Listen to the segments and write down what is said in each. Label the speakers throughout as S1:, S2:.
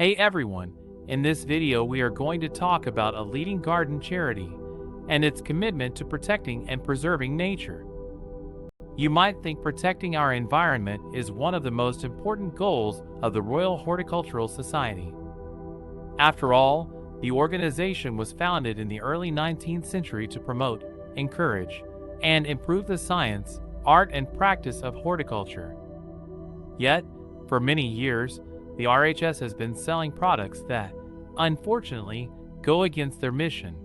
S1: Hey everyone, in this video we are going to talk about a leading garden charity and its commitment to protecting and preserving nature. You might think protecting our environment is one of the most important goals of the Royal Horticultural Society. After all, the organization was founded in the early 19th century to promote, encourage, and improve the science, art, and practice of horticulture. Yet, for many years, the RHS has been selling products that, unfortunately, go against their mission.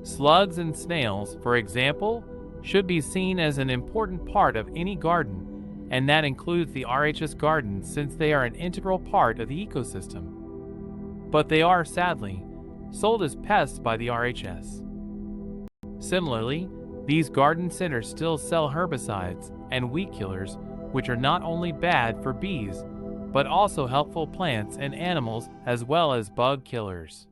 S1: Slugs and snails, for example, should be seen as an important part of any garden, and that includes the RHS gardens since they are an integral part of the ecosystem. But they are, sadly, sold as pests by the RHS. Similarly, these garden centers still sell herbicides and weed killers, which are not only bad for bees, but also helpful plants and animals as well as bug killers.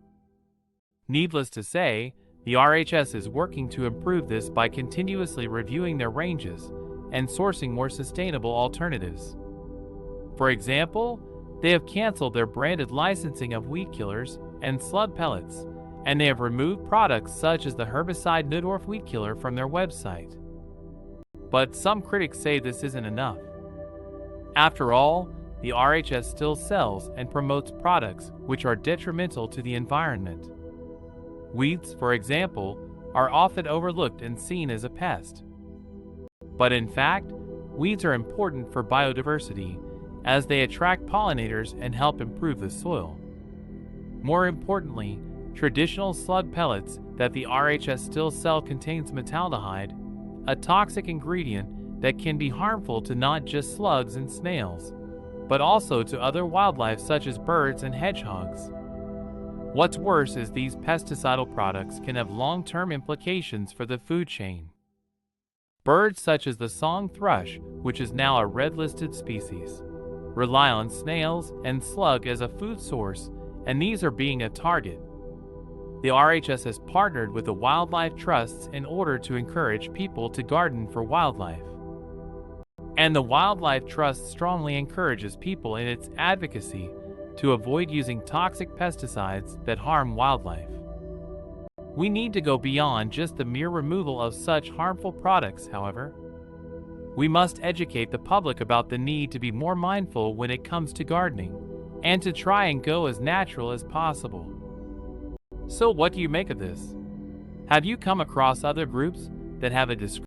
S1: Needless to say, the RHS is working to improve this by continuously reviewing their ranges and sourcing more sustainable alternatives. For example, they have canceled their branded licensing of weed killers and slug pellets, and they have removed products such as the herbicide Nudorf weed killer from their website. But some critics say this isn't enough. After all, the RHS still sells and promotes products which are detrimental to the environment. Weeds, for example, are often overlooked and seen as a pest. But in fact, weeds are important for biodiversity as they attract pollinators and help improve the soil. More importantly, traditional slug pellets that the RHS still sell contains metaldehyde, a toxic ingredient that can be harmful to not just slugs and snails, but also to other wildlife such as birds and hedgehogs. What's worse is these pesticidal products can have long-term implications for the food chain. Birds such as the song thrush, which is now a red-listed species, rely on snails and slug as a food source, and these are being a target. The RHS has partnered with the wildlife trusts in order to encourage people to garden for wildlife. And the Wildlife Trust strongly encourages people in its advocacy to avoid using toxic pesticides that harm wildlife. We need to go beyond just the mere removal of such harmful products, however. We must educate the public about the need to be more mindful when it comes to gardening, and to try and go as natural as possible. So what do you make of this? Have you come across other groups that have a description